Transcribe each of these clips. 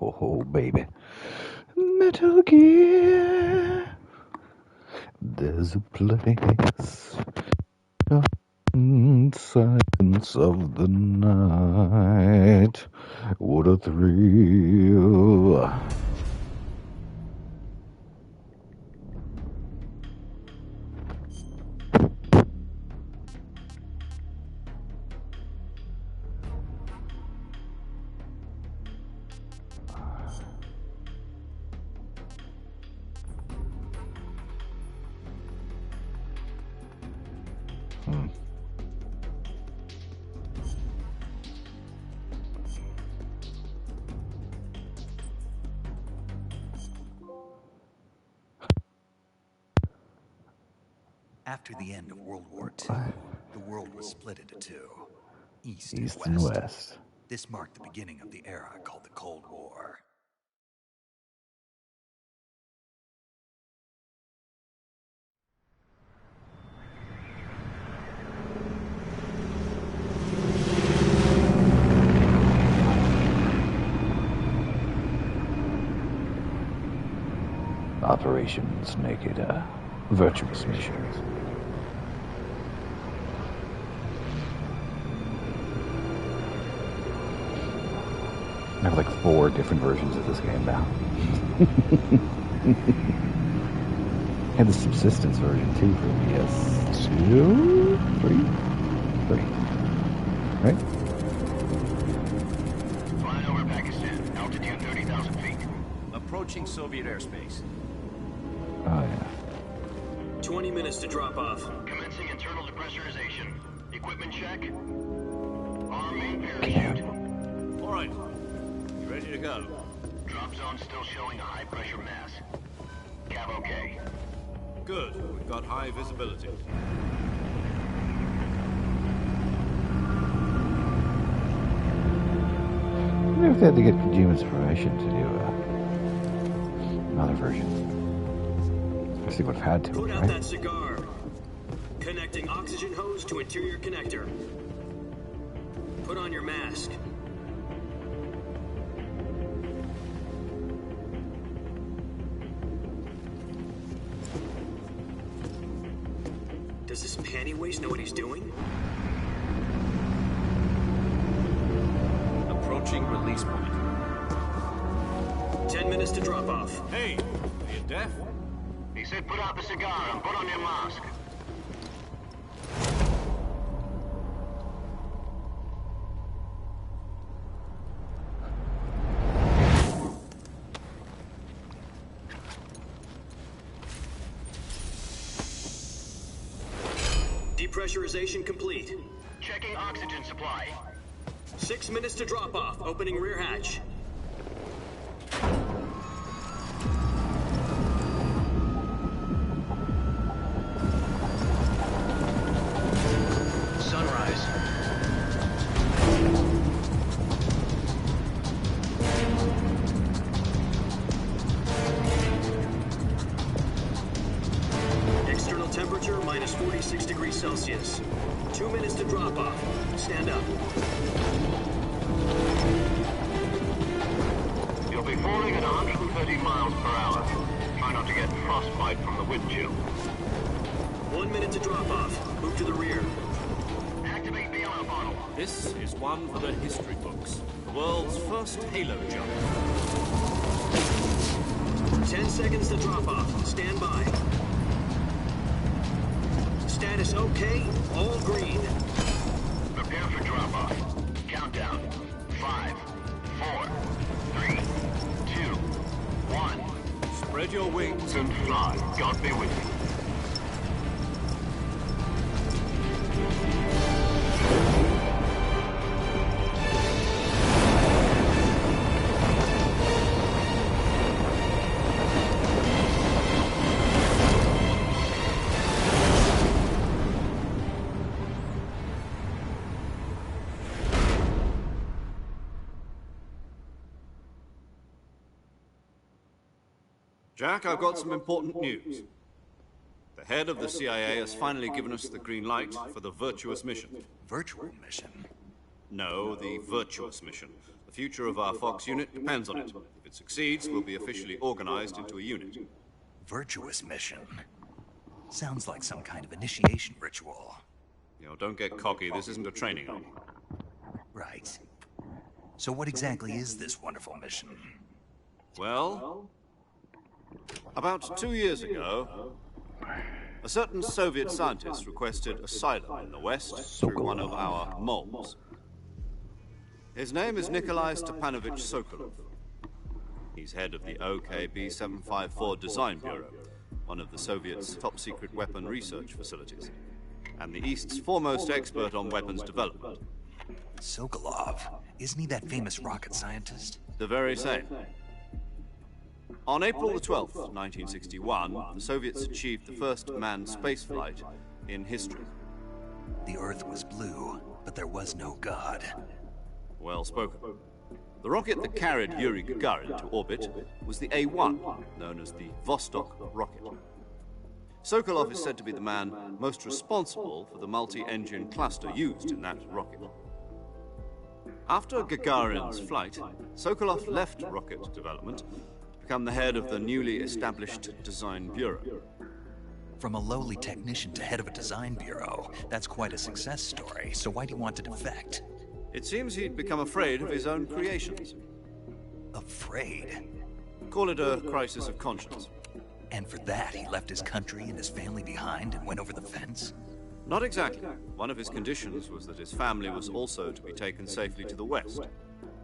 Oh, baby. Metal Gear. There's a place in silence of the night. What a thrill. After the end of World War II, the world was split into two, East and and West. West. This marked the beginning of the era called the Cold War. Operations Naked, virtuous missions. I have like 4 different versions of this game now. I had the subsistence version too for PS2, 3, right? Flying over Pakistan, altitude 30,000 feet. Approaching Soviet airspace. Oh yeah. 20 minutes to drop off. Commencing internal depressurization. Equipment check. Arm main parachute. All right. You ready to go? Drop zone still showing a high pressure mass. Cav okay. Good. We've got high visibility. I wonder if they had to get Kojima's permission to do another version. I guess they would have had to, Put out right? that cigar. Connecting oxygen hose to interior connector. Put on your mask. Does this panty waste know what he's doing? Approaching release point. 10 minutes to drop off. Hey, are you deaf? He said put out the cigar and put on your mask. Depressurization complete. Checking oxygen supply. 6 minutes to drop off. Opening rear hatch. Sunrise. External temperature minus 46 degrees Celsius. 2 minutes to drop off. Stand up. You'll be falling at 130 miles per hour. Try not to get frostbite from the wind chill. 1 minute to drop off. Move to the rear. Activate the yellow bottle. This is one for the history books. The world's first Halo jump. 10 seconds to drop off. Stand by. Status okay. All green. Prepare for drop-off. Countdown. 5, 4, 3, 2, 1. Spread your wings. And fly. God be with you. Jack, I've got some important news. The head of the CIA has finally given us the green light for the virtuous mission. Virtual mission? No, the Virtuous mission. The future of our Fox unit depends on it. If it succeeds, we'll be officially organized into a unit. Virtuous mission? Sounds like some kind of initiation ritual. You know, don't get cocky. This isn't a training army. Right. So what exactly is this wonderful mission? Well, about 2 years ago, a certain Soviet scientist requested asylum in the West through one of our moles. His name is Nikolai Stepanovich Sokolov. He's head of the OKB 754 Design Bureau, one of the Soviets' top-secret weapon research facilities, and the East's foremost expert on weapons development. Sokolov? Isn't he that famous rocket scientist? The very same. On April the 12th, 1961, the Soviets achieved the first manned spaceflight in history. The Earth was blue, but there was no God. Well spoken. The rocket that carried Yuri Gagarin to orbit was the A-1, known as the Vostok rocket. Sokolov is said to be the man most responsible for the multi-engine cluster used in that rocket. After Gagarin's flight, Sokolov left rocket development to become the head of the newly established Design Bureau. From a lowly technician to head of a design bureau, that's quite a success story, so why do you want to defect? It seems he'd become afraid of his own creations. Afraid? Call it a crisis of conscience. And for that, he left his country and his family behind and went over the fence? Not exactly. One of his conditions was that his family was also to be taken safely to the West.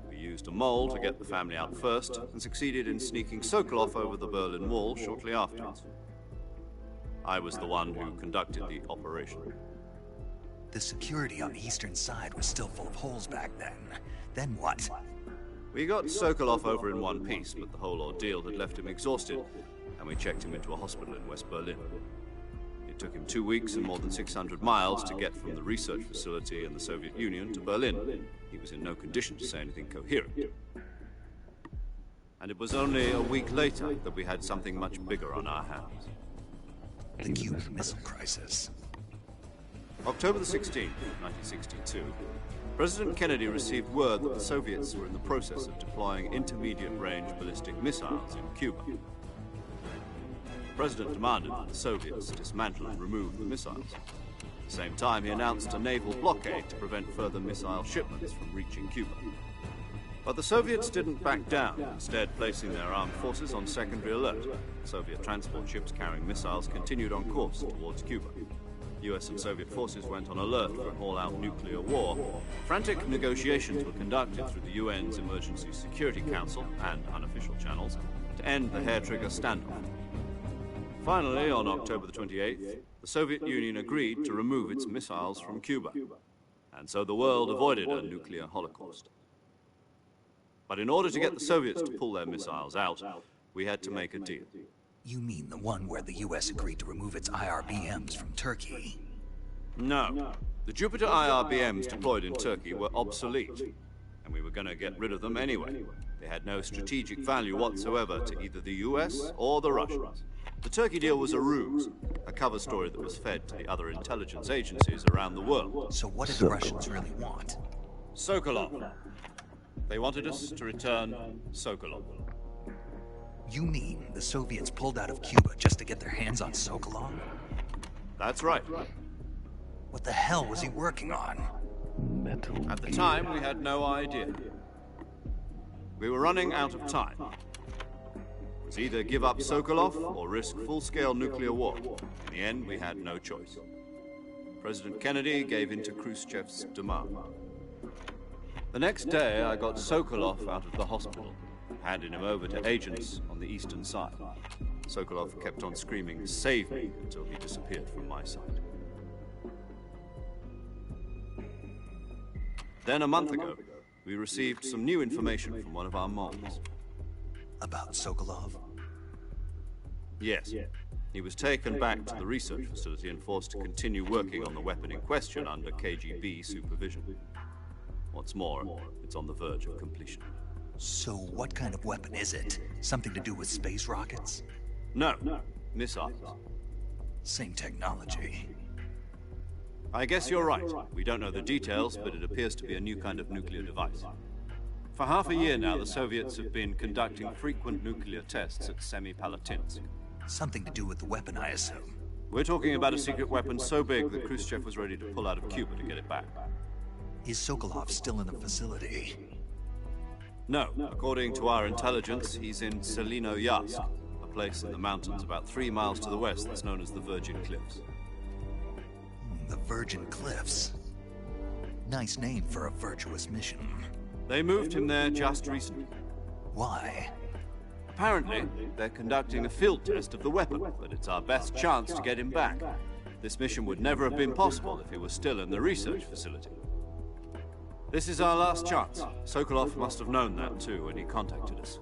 We used a mole to get the family out first, and succeeded in sneaking Sokolov over the Berlin Wall shortly afterwards. I was the one who conducted the operation. The security on the eastern side was still full of holes back then. Then what? We got Sokolov over in one piece, but the whole ordeal had left him exhausted, and we checked him into a hospital in West Berlin. It took him 2 weeks and more than 600 miles to get from the research facility in the Soviet Union to Berlin. He was in no condition to say anything coherent. And it was only a week later that we had something much bigger on our hands. The Cuban Missile Crisis. October the 16th, 1962, President Kennedy received word that the Soviets were in the process of deploying intermediate-range ballistic missiles in Cuba. The President demanded that the Soviets dismantle and remove the missiles. At the same time, he announced a naval blockade to prevent further missile shipments from reaching Cuba. But the Soviets didn't back down, instead placing their armed forces on secondary alert. Soviet transport ships carrying missiles continued on course towards Cuba. US and Soviet forces went on alert for an all-out nuclear war. Frantic negotiations were conducted through the UN's Emergency Security Council and unofficial channels to end the hair-trigger standoff. Finally, on October the 28th, the Soviet Union agreed to remove its missiles from Cuba. And so the world avoided a nuclear holocaust. But in order to get the Soviets to pull their missiles out, we had to make a deal. You mean the one where the US agreed to remove its IRBMs from Turkey? No. The Jupiter IRBMs deployed in Turkey were obsolete, and we were going to get rid of them anyway. They had no strategic value whatsoever to either the US or the Russians. The Turkey deal was a ruse, a cover story that was fed to the other intelligence agencies around the world. So what did the Russians really want? Sokolov. They wanted us to return Sokolov. You mean the Soviets pulled out of Cuba just to get their hands on Sokolov? That's right. What the hell was he working on? Metal At the time, we had no idea. We were running out of time. It was either give up Sokolov or risk full-scale nuclear war. In the end, we had no choice. President Kennedy gave in to Khrushchev's demand. The next day, I got Sokolov out of the hospital, handed him over to agents on the eastern side. Sokolov kept on screaming, "Save me," until he disappeared from my sight. Then a month ago, we received some new information from one of our moles. About Sokolov? Yes. He was taken back to the research facility and forced to continue working on the weapon in question under KGB supervision. What's more, it's on the verge of completion. So what kind of weapon is it? Something to do with space rockets? No, missiles. Same technology. I guess you're right. We don't know the details, but it appears to be a new kind of nuclear device. For half a year now, the Soviets have been conducting frequent nuclear tests at Semipalatinsk. Something to do with the weapon, I assume. We're talking about a secret weapon so big that Khrushchev was ready to pull out of Cuba to get it back. Is Sokolov still in the facility? No. According to our intelligence, he's in Selino-Yarsk, a place in the mountains about 3 miles to the west that's known as the Virgin Cliffs. The Virgin Cliffs. Nice name for a virtuous mission. They moved him there just recently. Why? Apparently, they're conducting a field test of the weapon, but it's our best chance to get him back. This mission would never have been possible if he was still in the research facility. This is our last chance. Sokolov must have known that too when he contacted us.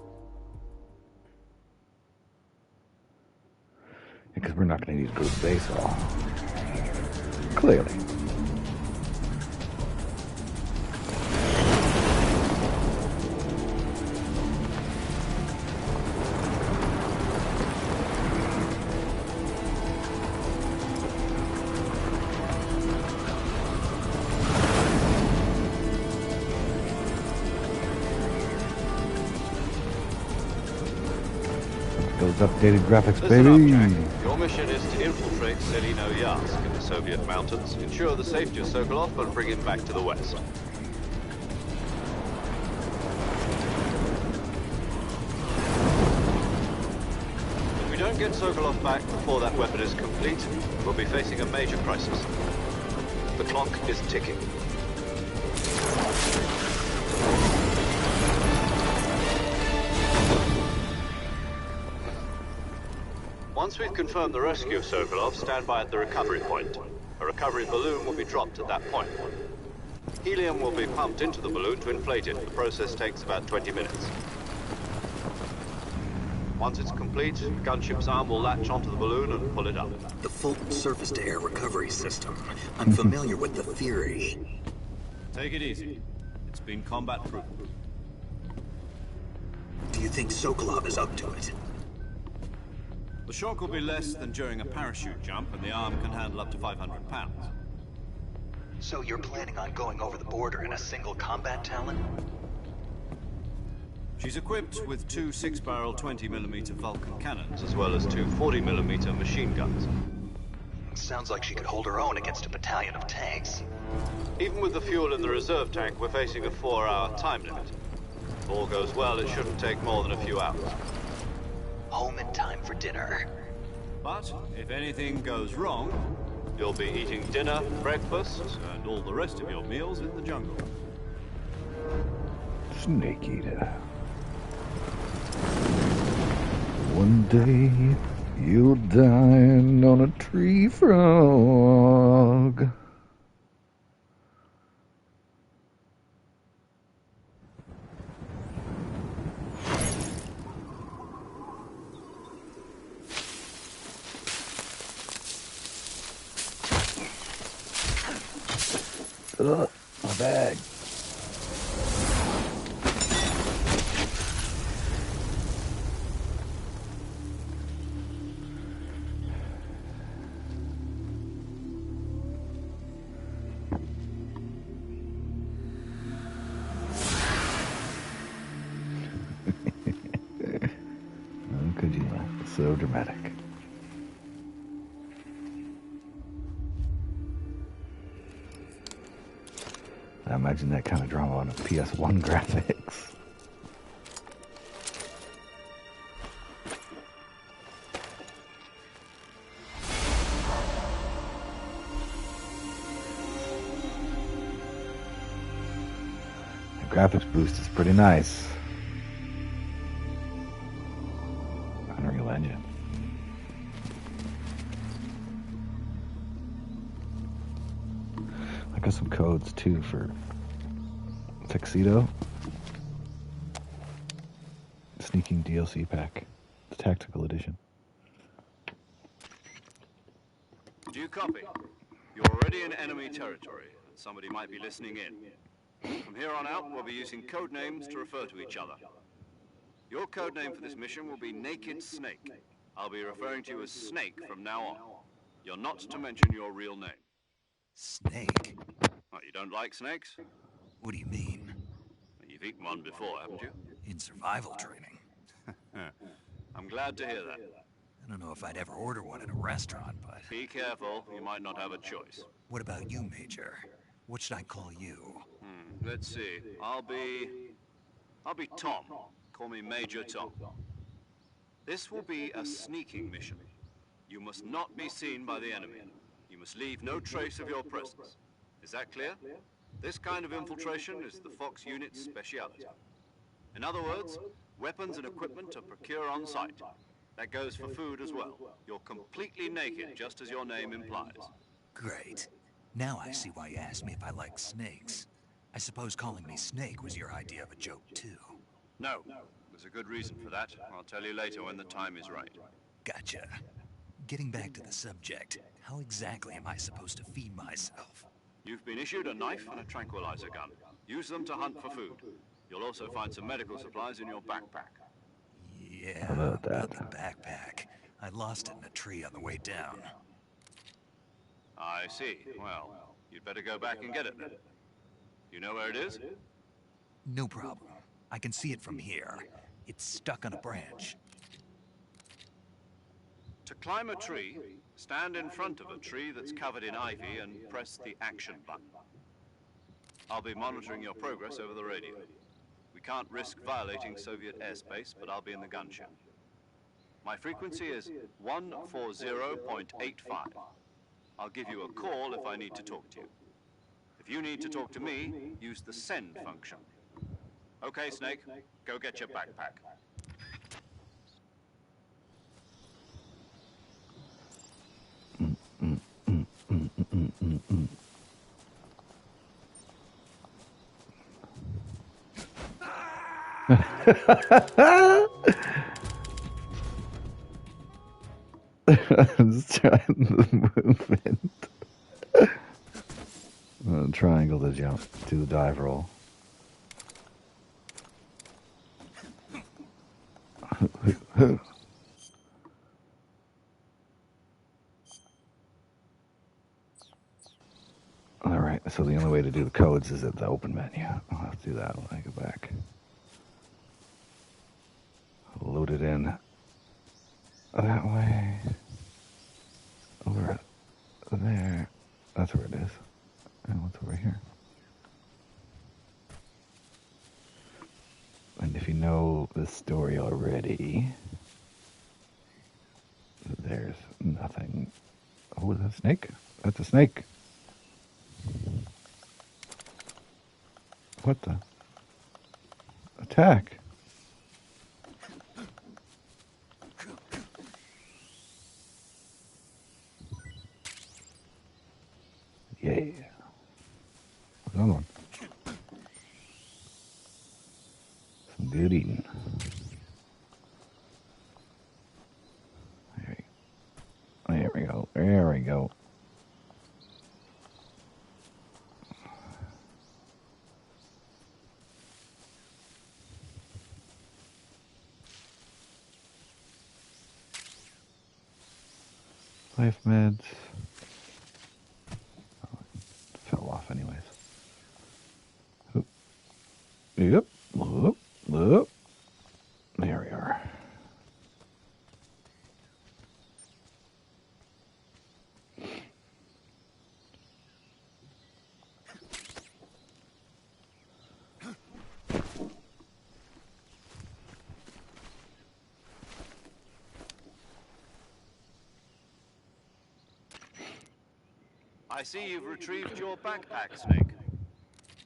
Because we're not going to need to go to base hall. Clearly. Those updated graphics, Listen baby. up, Jack. Your mission is to infiltrate Selino-Yarsk in the Soviet mountains, ensure the safety of Sokolov, and bring him back to the west. If we don't get Sokolov back before that weapon is complete, we'll be facing a major crisis. The clock is ticking. Once we've confirmed the rescue of Sokolov, stand by at the recovery point. A recovery balloon will be dropped at that point. Helium will be pumped into the balloon to inflate it. The process takes about 20 minutes. Once it's complete, gunship's arm will latch onto the balloon and pull it up. The Fulton surface-to-air recovery system. I'm familiar with the theory. Take it easy. It's been combat-proven. Do you think Sokolov is up to it? The shock will be less than during a parachute jump, and the arm can handle up to 500 pounds. So you're planning on going over the border in a single combat Talon? She's equipped with 2 6-barrel 20mm Vulcan cannons, as well as 2 40mm machine guns. Sounds like she could hold her own against a battalion of tanks. Even with the fuel in the reserve tank, we're facing a 4-hour time limit. If all goes well, it shouldn't take more than a few hours. Home in time for dinner. But if anything goes wrong, you'll be eating dinner, breakfast, and all the rest of your meals in the jungle. Snake eater. One day you'll dine on a tree frog. Ugh, my bag. Oh, Kojima, so dramatic. I imagine that kind of drama on a PS1 graphics. The graphics boost is pretty nice. Unreal Engine. I got some codes too for Tuxedo. Sneaking DLC pack. The Tactical Edition. Do you copy? You're already in enemy territory, and somebody might be listening in. From here on out, we'll be using code names to refer to each other. Your code name for this mission will be Naked Snake. I'll be referring to you as Snake from now on. You're not to mention your real name. Snake? Oh, you don't like snakes? What do you mean? You've eaten one before, haven't you? In survival training? I'm glad to hear that. I don't know if I'd ever order one in a restaurant, but... Be careful, you might not have a choice. What about you, Major? What should I call you? Let's see. I'll be Tom. Call me Major Tom. This will be a sneaking mission. You must not be seen by the enemy. You must leave no trace of your presence. Is that clear? This kind of infiltration is the Fox unit's speciality. In other words, weapons and equipment are procured on site. That goes for food as well. You're completely naked, just as your name implies. Great. Now I see why you asked me if I like snakes. I suppose calling me Snake was your idea of a joke, too. No, there's a good reason for that. I'll tell you later when the time is right. Gotcha. Getting back to the subject, how exactly am I supposed to feed myself? You've been issued a knife and a tranquilizer gun. Use them to hunt for food. You'll also find some medical supplies in your backpack. Yeah, How about that? the backpack. I lost it in a tree on the way down. I see. Well, you'd better go back and get it then. You know where it is? No problem. I can see it from here. It's stuck on a branch. To climb a tree, stand in front of a tree that's covered in ivy and press the action button. I'll be monitoring your progress over the radio. We can't risk violating Soviet airspace, but I'll be in the gunship. My frequency is 140.85. I'll give you a call if I need to talk to you. If you need to talk to me, use the send function. Okay, Snake, go get your backpack. I'm just trying the movement. Triangle to jump to the dive roll. Alright, so the only way to do the codes is at the open menu. I'll have to do that when I go back. Load it in that way. Over there. That's where it is. And what's over here? And if you know the story already, there's nothing. Oh, is that a snake? That's a snake. What the? Attack. Yeah. Another one. Some good eating. There we go. There we go. Life meds. Oh, it fell off anyways. Oop. Yep. Oop. Oop. There we are. I see you've retrieved your backpack, Snake.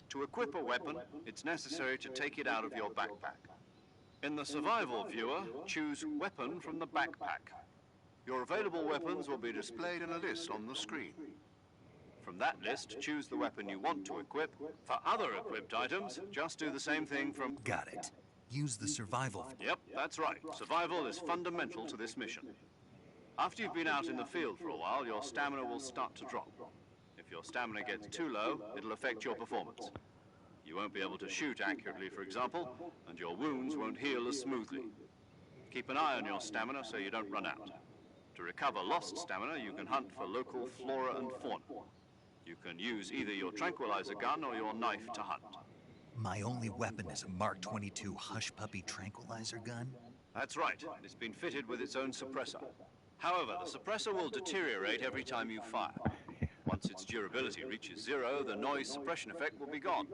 To equip a weapon, it's necessary to take it out of your backpack. In the survival viewer, choose Weapon from the backpack. Your available weapons will be displayed in a list on the screen. From that list, choose the weapon you want to equip. For other equipped items, just do the same thing from... Got it. Use the survival... Yep, that's right. Survival is fundamental to this mission. After you've been out in the field for a while, your stamina will start to drop. If your stamina gets too low, it'll affect your performance. You won't be able to shoot accurately, for example, and your wounds won't heal as smoothly. Keep an eye on your stamina so you don't run out. To recover lost stamina, you can hunt for local flora and fauna. You can use either your tranquilizer gun or your knife to hunt. My only weapon is a Mark 22 Hush Puppy tranquilizer gun? That's right. It's been fitted with its own suppressor. However, the suppressor will deteriorate every time you fire. Once its durability reaches 0, the noise suppression effect will be gone.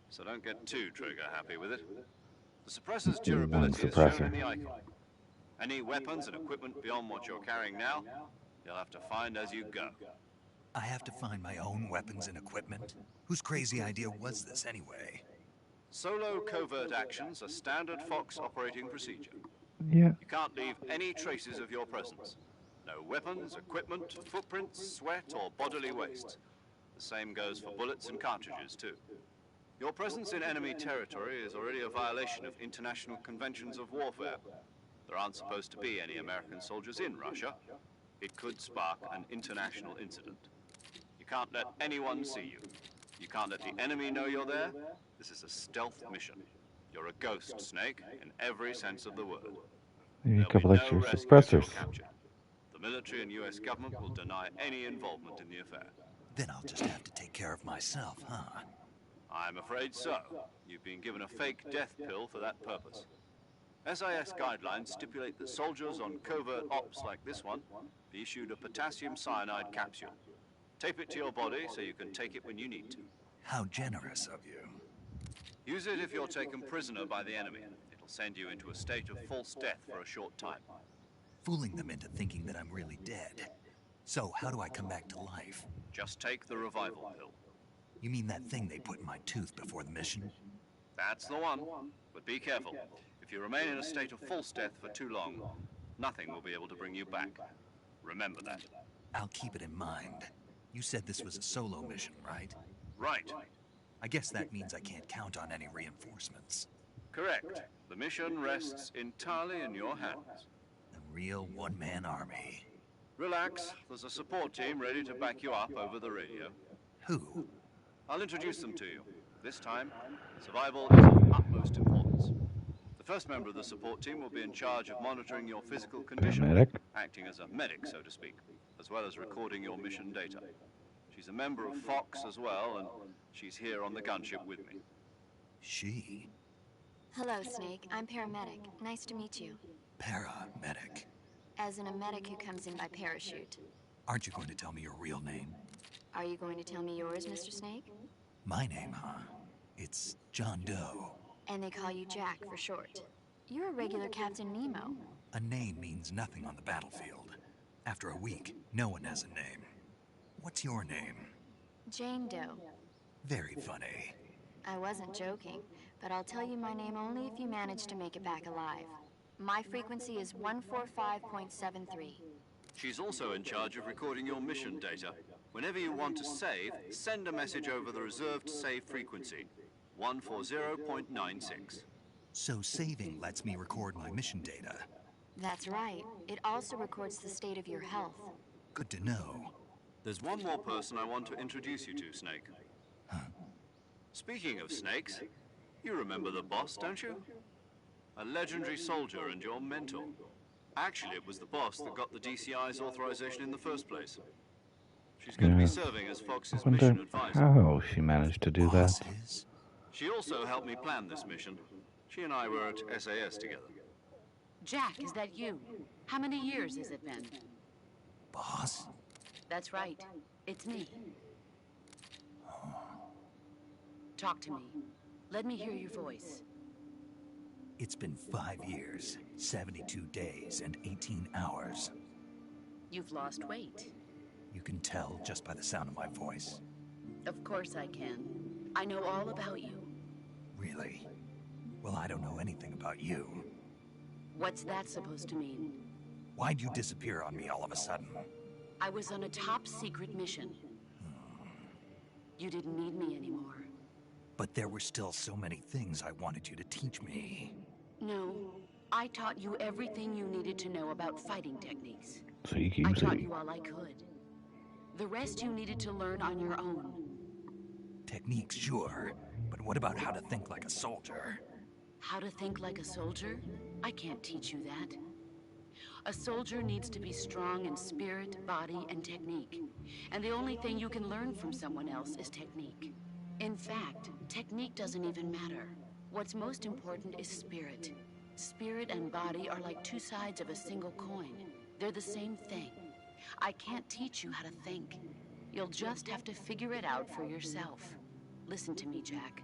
So don't get too trigger happy with it. The suppressor's durability is shown in the icon. Any weapons and equipment beyond what you're carrying now, you'll have to find as you go. I have to find my own weapons and equipment? Whose crazy idea was this anyway? Solo covert actions are standard Fox operating procedure. Yeah. You can't leave any traces of your presence. No weapons, equipment, footprints, sweat, or bodily waste. The same goes for bullets and cartridges, too. Your presence in enemy territory is already a violation of international conventions of warfare. There aren't supposed to be any American soldiers in Russia. It could spark an international incident. You can't let anyone see you. You can't let the enemy know you're there. This is a stealth mission. You're a ghost, Snake, in every sense of the word. Maybe a There'll couple be extra no rescue if suppressors. you're captured. The military and US government will deny any involvement in the affair. Then I'll just have to take care of myself, huh? I'm afraid so. You've been given a fake death pill for that purpose. SIS guidelines stipulate that soldiers on covert ops like this one be issued a potassium cyanide capsule. Tape it to your body so you can take it when you need to. How generous of you. Use it if you're taken prisoner by the enemy. It'll send you into a state of false death for a short time. Fooling them into thinking that I'm really dead. So, how do I come back to life? Just take the revival pill. You mean that thing they put in my tooth before the mission? That's the one. But be careful. If you remain in a state of false death for too long, nothing will be able to bring you back. Remember that. I'll keep it in mind. You said this was a solo mission, right? Right. I guess that means I can't count on any reinforcements. Correct. The mission rests entirely in your hands. A real one-man army. Relax. There's a support team ready to back you up over the radio. Who? I'll introduce them to you. This time, survival is of utmost importance. The first member of the support team will be in charge of monitoring your physical condition, Medic. acting as a medic, so to speak, as well as recording your mission data. She's a member of Fox as well, and she's here on the gunship with me. She? Hello, Snake. I'm paramedic. Nice to meet you. Paramedic. As in a medic who comes in by parachute. Aren't you going to tell me your real name? Are you going to tell me yours, Mr. Snake? My name, huh? It's John Doe. And they call you Jack for short. You're a regular Captain Nemo. A name means nothing on the battlefield. After a week, no one has a name. What's your name? Jane Doe. Very funny. I wasn't joking, but I'll tell you my name only if you manage to make it back alive. My frequency is 145.73. She's also in charge of recording your mission data. Whenever you want to save, send a message over the reserved save frequency, 140.96. So saving lets me record my mission data. That's right. It also records the state of your health. Good to know. There's one more person I want to introduce you to, Snake. Huh? Speaking of snakes, you remember the boss, don't you? A legendary soldier and your mentor. Actually, it was the boss that got the DCI's authorization in the first place. She's going to be serving as Fox's I mission wonder advisor. how she managed to do that. Bosses? She also helped me plan this mission. She and I were at SAS together. Jack, is that you? How many years has it been? Boss? That's right. It's me. Talk to me. Let me hear your voice. It's been 5 years, 72 days, and 18 hours. You've lost weight. You can tell just by the sound of my voice. Of course I can. I know all about you. Really? Well, I don't know anything about you. What's that supposed to mean? Why'd you disappear on me all of a sudden? I was on a top-secret mission. You didn't need me anymore. But there were still so many things I wanted you to teach me. No, I taught you everything you needed to know about fighting techniques. So you I keep taught saying. you all I could. The rest you needed to learn on your own. Techniques, sure. But what about how to think like a soldier? How to think like a soldier? I can't teach you that. A soldier needs to be strong in spirit, body, and technique. And the only thing you can learn from someone else is technique. In fact, technique doesn't even matter. What's most important is spirit. Spirit and body are like two sides of a single coin. They're the same thing. I can't teach you how to think. You'll just have to figure it out for yourself. Listen to me, Jack.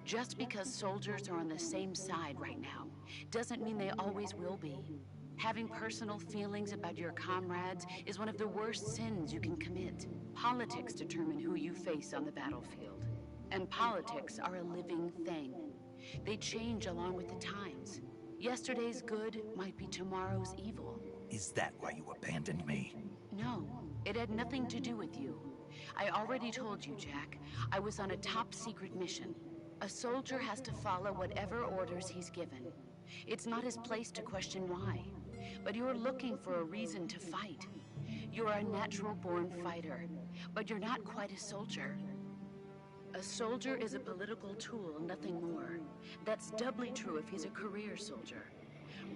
Just because soldiers are on the same side right now doesn't mean they always will be. Having personal feelings about your comrades is one of the worst sins you can commit. Politics determine who you face on the battlefield. And politics are a living thing. They change along with the times. Yesterday's good might be tomorrow's evil. Is that why you abandoned me? No, it had nothing to do with you. I already told you, Jack. I was on a top-secret mission. A soldier has to follow whatever orders he's given. It's not his place to question why. But you're looking for a reason to fight. You're a natural-born fighter, but you're not quite a soldier. A soldier is a political tool, nothing more. That's doubly true if he's a career soldier.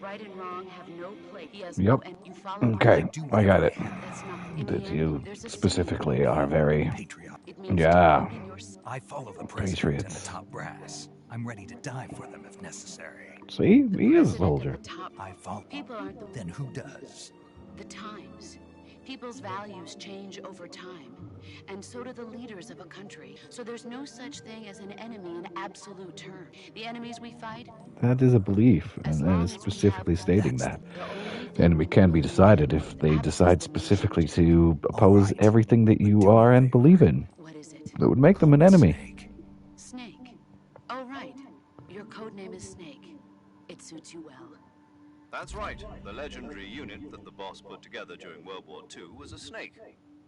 Right and wrong have no place. He has Yep. no, and you follow Okay, I got it. That's not in That the you end, there's a specifically symbol. are very... Patriot. It means Yeah. to in your I follow the president and Patriots. the top brass. I'm ready to die for them if necessary. See? The He is a president soldier. at the top. I follow. People aren't the Then who does? The times. People's values change over time, and so do the leaders of a country. So there's no such thing as an enemy in absolute terms. The enemies we fight, That is a belief, as and long that is as we specifically have stating that's that. the only thing And it can be decided if they decide specifically to oppose everything that you are and believe in. What is it? That would make them an enemy. Snake. Snake. Oh, right. Your code name is Snake. It suits you well. That's right. The legendary unit that the boss put together during World War II was a snake.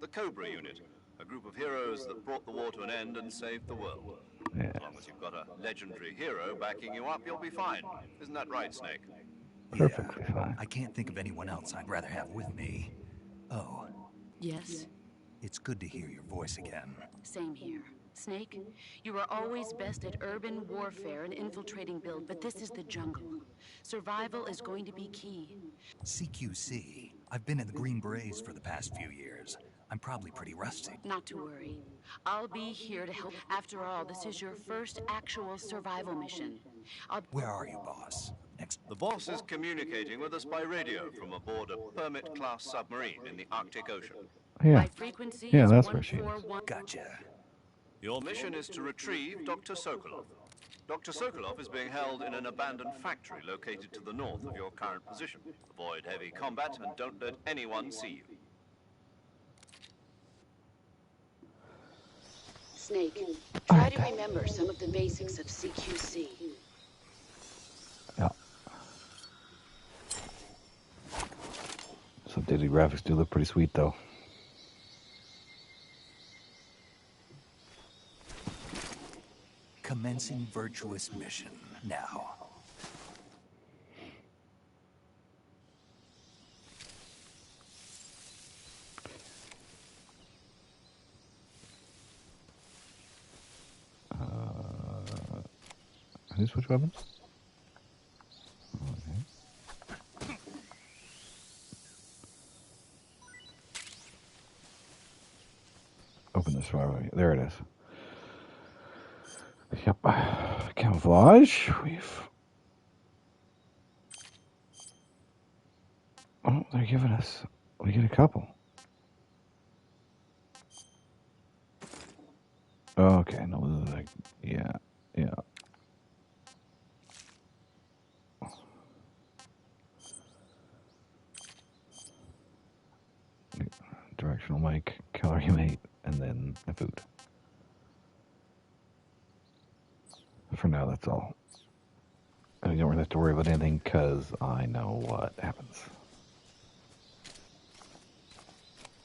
The Cobra unit. A group of heroes that brought the war to an end and saved the world. Yeah. As long as you've got a legendary hero backing you up, you'll be fine. Isn't that right, Snake? Perfectly fine. I can't think of anyone else I'd rather have with me. Oh, Yes. it's good to hear your voice again. Same here. Snake, you are always best at urban warfare and infiltrating build, but this is the jungle. Survival is going to be key. CQC. I've been in the Green Berets for the past few years. I'm probably pretty rusty. Not to worry. I'll be here to help. After all, this is your first actual survival mission. Where are you, boss? Next. The boss is communicating with us by radio from aboard a Permit-class submarine in the Arctic Ocean. Yeah. My frequency Yeah, is that's where she is. 141. Gotcha. Your mission is to retrieve Dr. Sokolov. Dr. Sokolov is being held in an abandoned factory located to the north of your current position. Avoid heavy combat and don't let anyone see you. Snake, try to remember some of the basics of CQC. Yeah. Some updated graphics do look pretty sweet, though. Commencing virtuous mission now. Can you switch weapons? Okay. Open this far. There it is. Yep. Camouflage. Oh, they're giving us... We get a couple. Okay, no, this is like... Yeah. Directional mic, calorie mate, and then the food. For now, that's all. And we don't really have to worry about anything because I know what happens.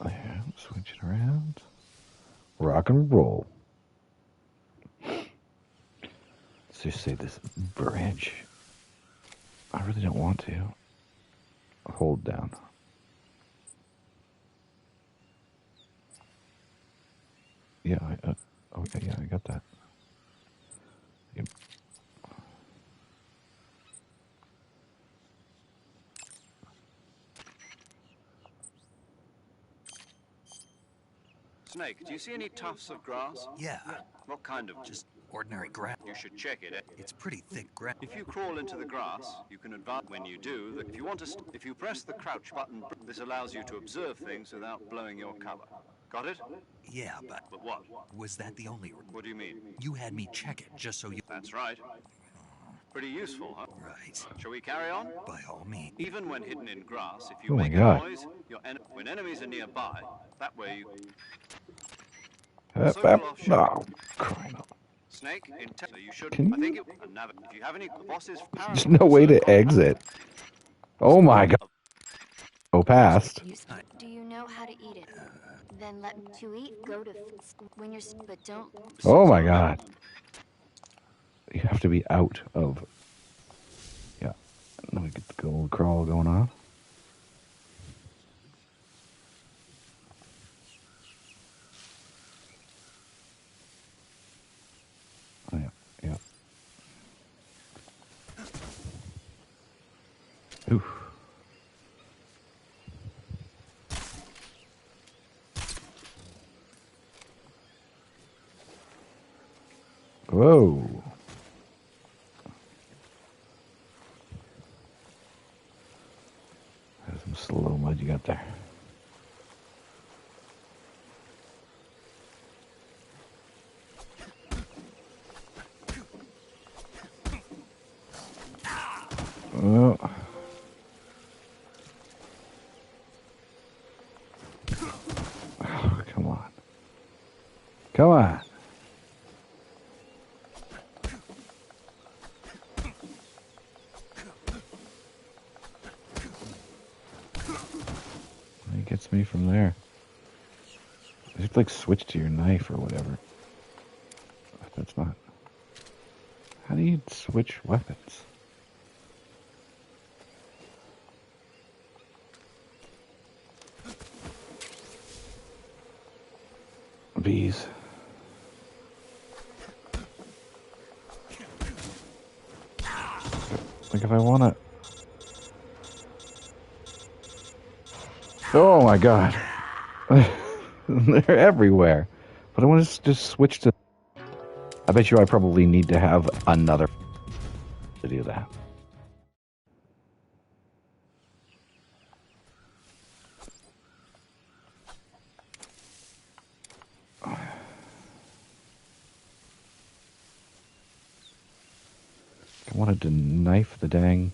Yeah, switch it around. Rock and roll. Let's just say this bridge. I really don't want to. Hold down. Yeah, okay, yeah, I got that. Yep. Snake, do you see any tufts of grass? Yeah, What kind of? just ordinary grass. You should check it. It's pretty thick grass. If you crawl into the grass, you can advance. When you do, that if you want to, if you press the crouch button, this allows you to observe things without blowing your cover. Got it? Yeah, but But what? was that the only... What do you mean? You had me check it just so you... That's right. Pretty useful, huh? Right. Shall we carry on? By all means. Even when hidden in grass, if you Oh my make God. a noise, when enemies are nearby, that way you... Oh, crying out. Snake, so you should... Can I think it... If you have any bosses... There's no way to exit. Oh my God. Go past. Do you know how to eat it? Then let me to eat. Go to when you're, but don't. Oh my God. You have to be out of... Yeah. Let me get the gold crawl going on. Oh, yeah. Yeah. Oof. Whoa. There's some slow mud you got there. Oh. Oh, come on. Come on. He gets me from there. You have to like switch to your knife or whatever. That's not. How do you switch weapons? Bees. Like if I wanna... Oh my God. They're everywhere. But I want to just switch to... I bet you I probably need to have another to do that. I wanted to knife the dang...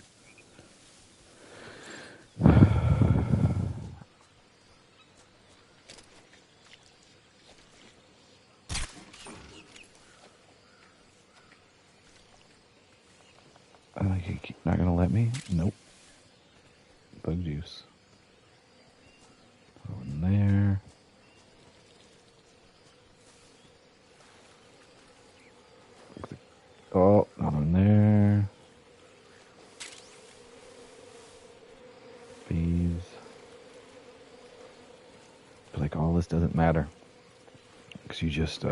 Not gonna let me? Nope. Bug juice. Throw in there. Oh, not in there. Bees. But like all this doesn't matter. Because you just,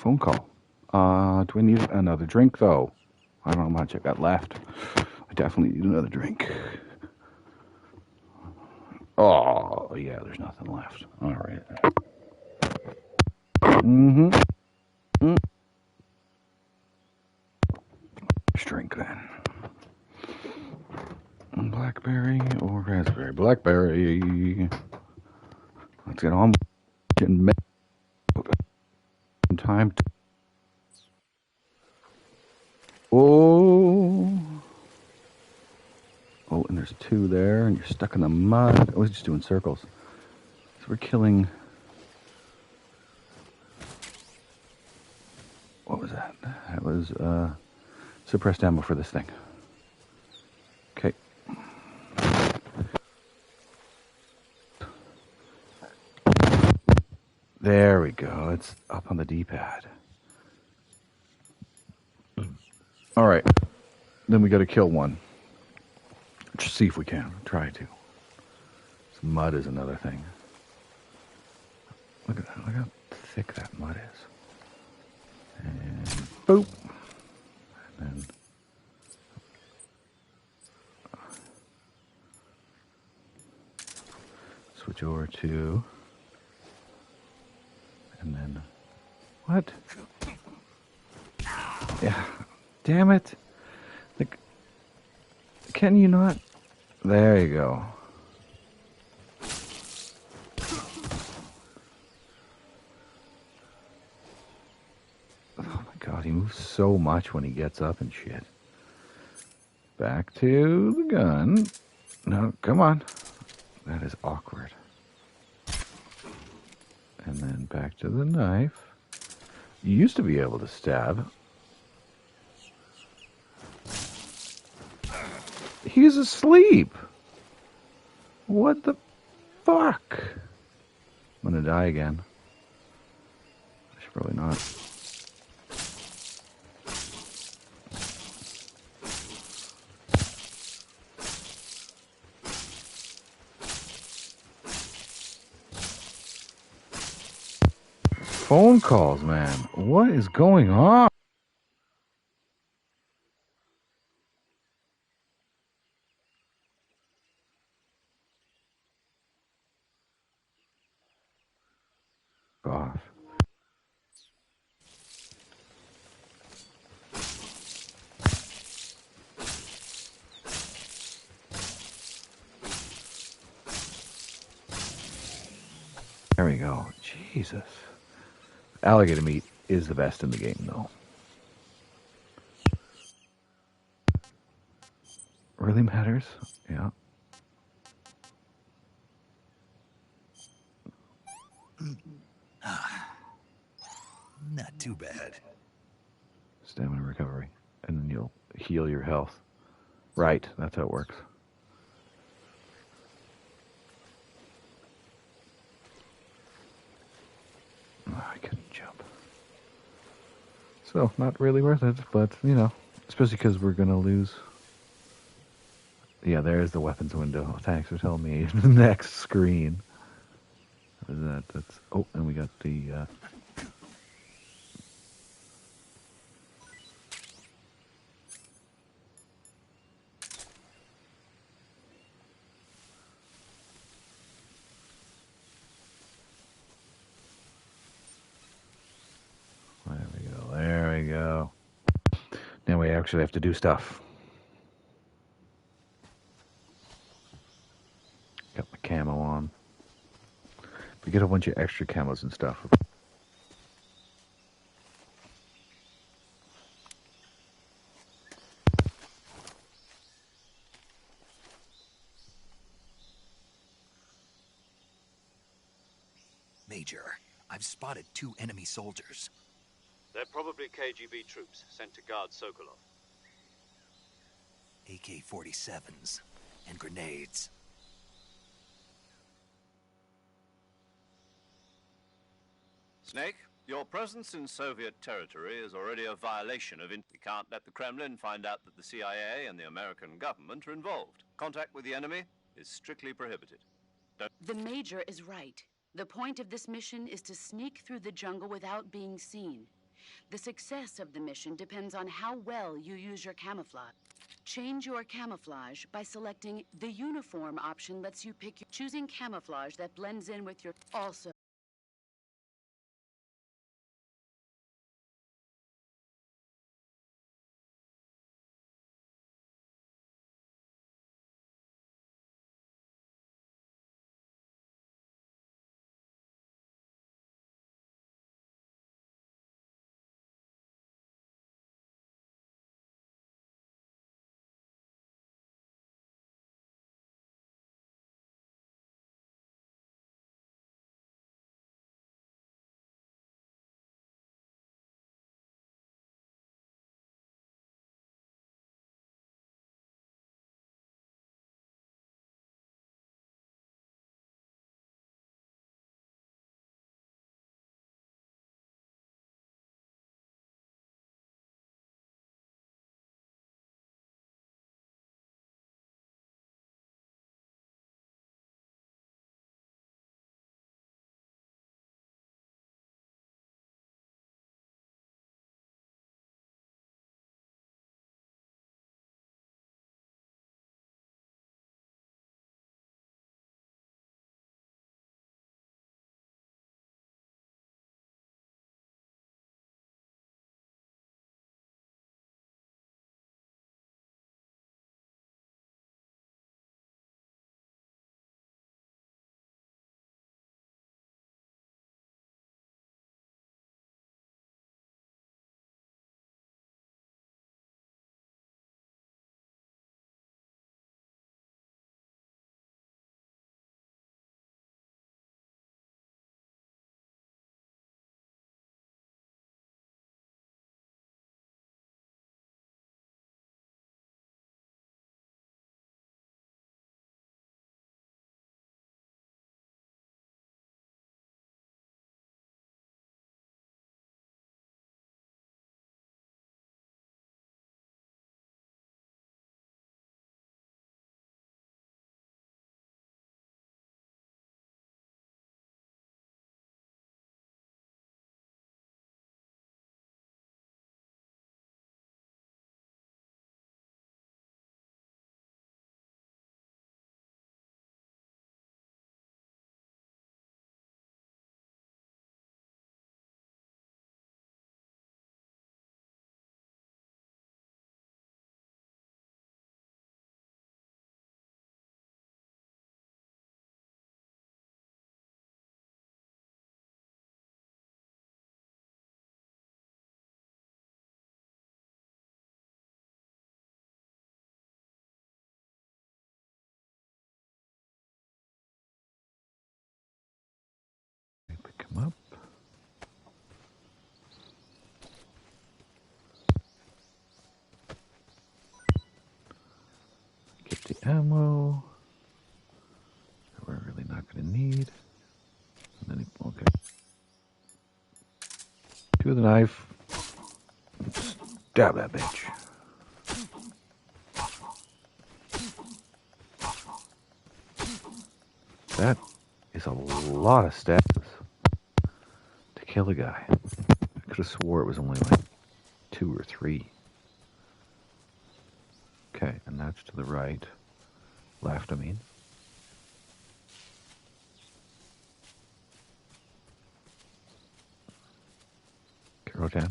phone call. Do we need another drink, though? I don't know how much I got left. I definitely need another drink. Oh, yeah, there's nothing left. All right. Mm-hmm. Drink, then. Blackberry or raspberry? Blackberry. Let's get on in time. Oh, and there's two there, and you're stuck in the mud. I was just doing circles. So we're killing. What was that? That was suppressed ammo for this thing. Okay. There we go. It's up on the D-pad. All right. Then we got to kill one. Just see if we can. Try to. This mud is another thing. Look at that. Look how thick that mud is. And boop. And then switch over to. And then what? Yeah. Damn it. Like, can you not? There you go. Oh my god, he moves so much when he gets up and shit. Back to the gun. No, come on. That is awkward. And then back to the knife. You used to be able to stab. He's asleep. What the fuck? I'm gonna die again. I should probably not. Phone calls, man. What is going on? Off. There we go. Jesus. Alligator meat is the best in the game, though. Really matters? Yeah. Not too bad. Stamina recovery. And then you'll heal your health. Right, that's how it works. Oh, I couldn't jump. So, not really worth it, but, you know, especially because we're going to lose. Yeah, there's the weapons window. Thanks for telling me. Next screen. What is that? That's. Oh, and we got the. There we go. There we go. Now we actually have to do stuff. Got my camo on. We get a bunch of extra camos and stuff. Major, I've spotted 2 enemy soldiers. They're probably KGB troops sent to guard Sokolov. AK-47s and grenades. Snake, your presence in Soviet territory is already a violation of... We can't let the Kremlin find out that the CIA and the American government are involved. Contact with the enemy is strictly prohibited. The Major is right. The point of this mission is to sneak through the jungle without being seen. The success of the mission depends on how well you use your camouflage. Change your camouflage by selecting the uniform option. Lets you pick choosing camouflage that blends in with your also. Pick him up. Get the ammo. That we're really not going to need. And then okay. Do the knife. Stab that bitch. That is a lot of stabs to kill a guy. I could have swore it was only like 2 or 3. Okay, and that's to the right. Left, I mean. Rotan.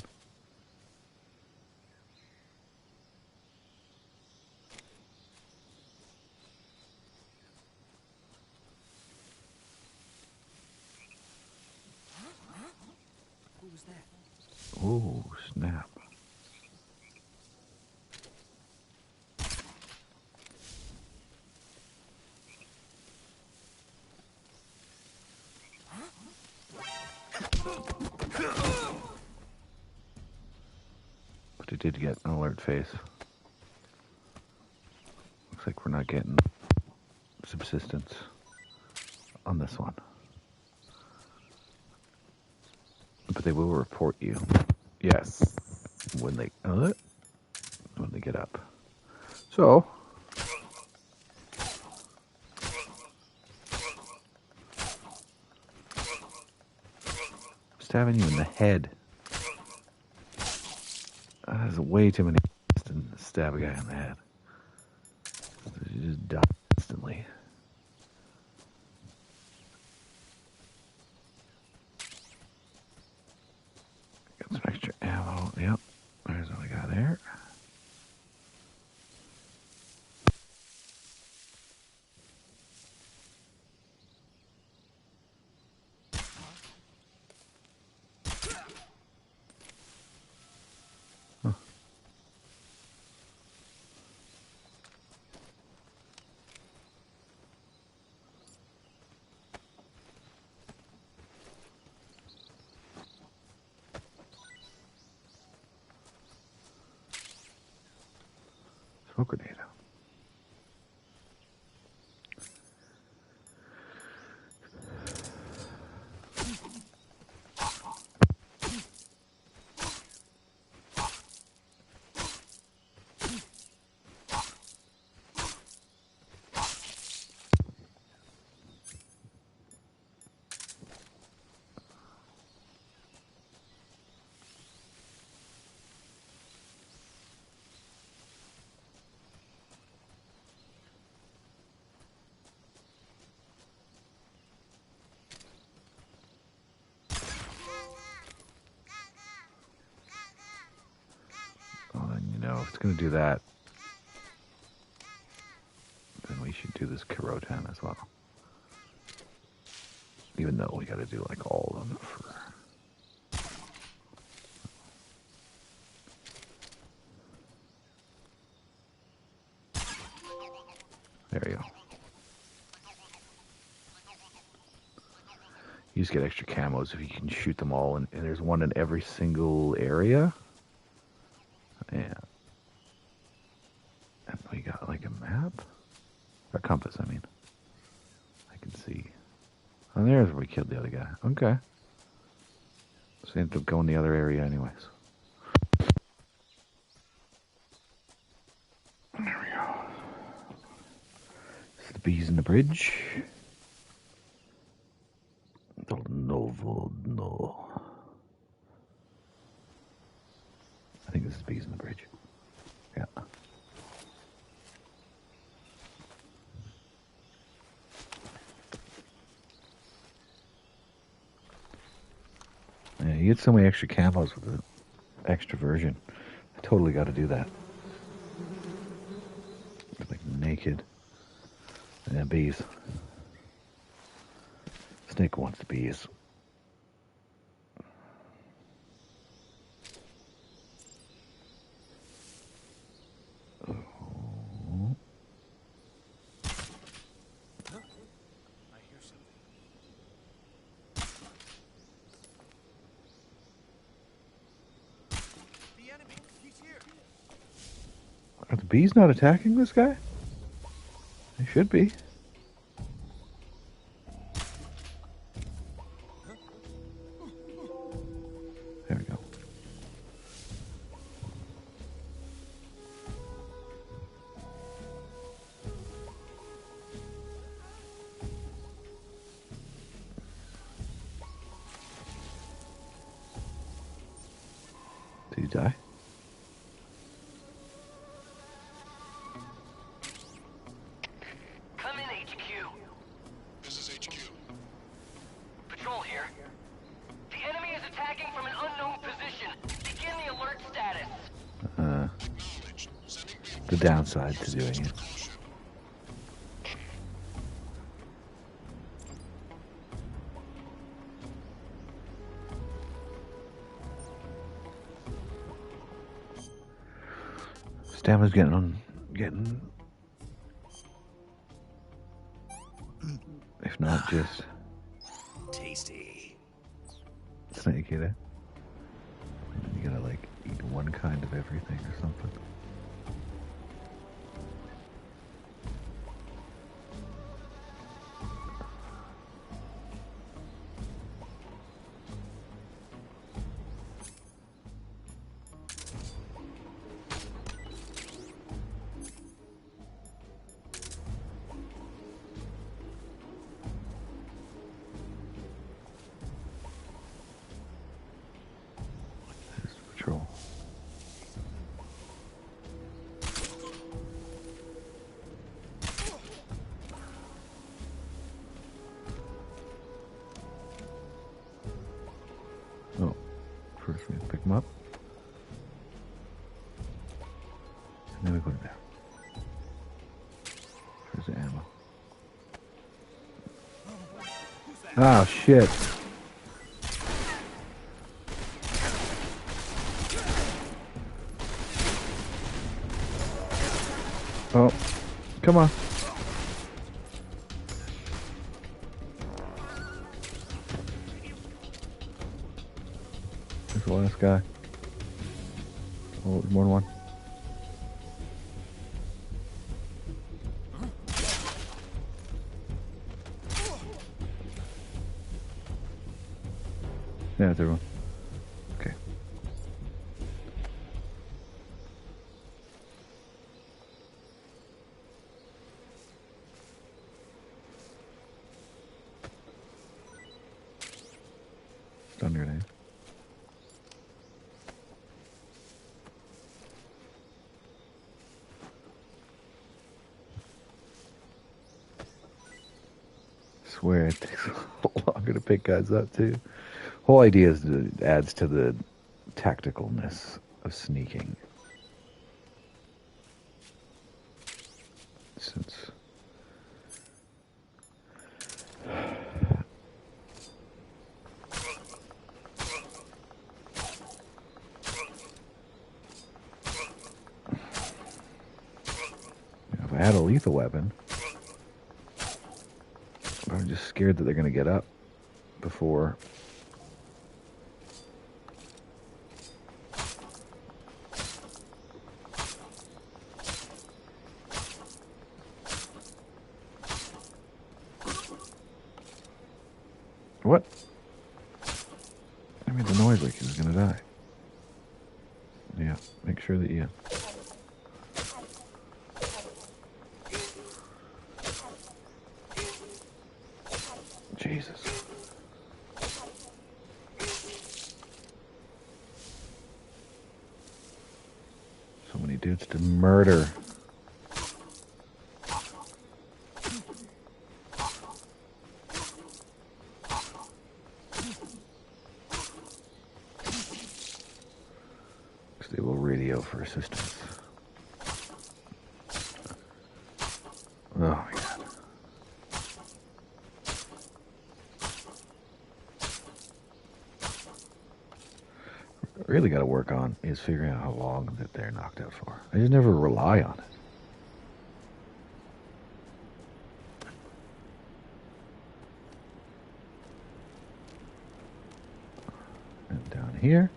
Who was that? Oh, snap. But it did get an alert face. Looks like we're not getting subsistence on this one. But they will report you. Yes. When they get up. So stabbing you in the head. There's way too many to stab a guy in the head. You just die instantly. Got some extra ammo. Yep. There's what I got there. Smoke grenade. If it's going to do that, then we should do this Kirotan as well. Even though we got to do like all of them for... There you go. You just get extra camos if you can shoot them all, and there's one in every single area. Yeah. And we got like a map? A compass, I mean. I can see. Oh, there's where we killed the other guy. Okay. So we ended up going the other area anyways. There we go. This is the bees in the bridge. No. I think this is bees in the bridge. Yeah. Yeah, you get so many extra camos with the extra version. I totally got to do that. Like naked. And bees. Snake wants the bees. Are the bees not attacking this guy? They should be. There we go. Did he die? The downside to doing it. Stamina's getting, if not just tasty. Snake eater. You gotta like eat one kind of everything or something. Patrol. Oh, shit. Oh, come on. There's the last guy. Oh, there's more than one. Yeah, that's everyone. Okay. Stun grenade. Swear it takes a lot longer to pick guys up too. Whole idea is that it adds to the tacticalness of sneaking. Since if I had a lethal weapon, I'm just scared that they're going to get up before. What? I made the noise like he was going to die. Yeah, make sure that you... Jesus. So many dudes to murder. Stable radio for assistance. Oh my God. Really got to work on is figuring out how long that they're knocked out for. I just never rely on it. And down here,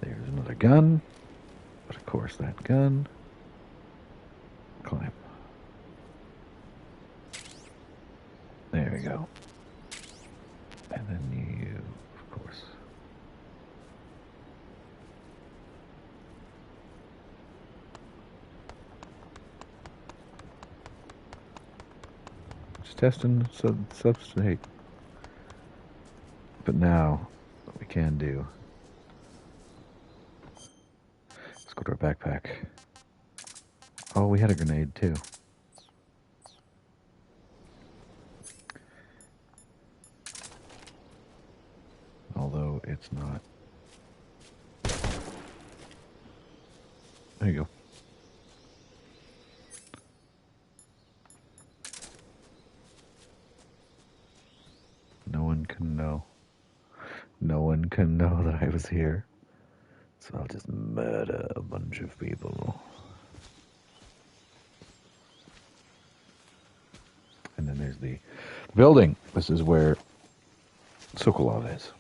there's another gun. But of course, that gun. Climb. There we go. And then you, of course. Just testing substitute. But now, what we can do. Let's go to our backpack. Oh, we had a grenade too. Although it's not. There you go. No one can know. No one can know that I was here. So I'll just murder a bunch of people. And then there's the building. This is where Sokolov is.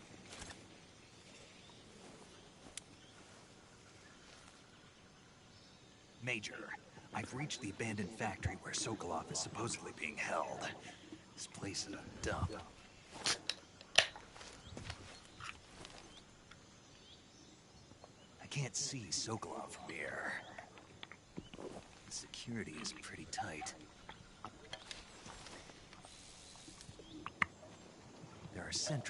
Major, I've reached the abandoned factory where Sokolov is supposedly being held. This place is a dump. I can't see Sokolov from here. The security is pretty tight. There are sentries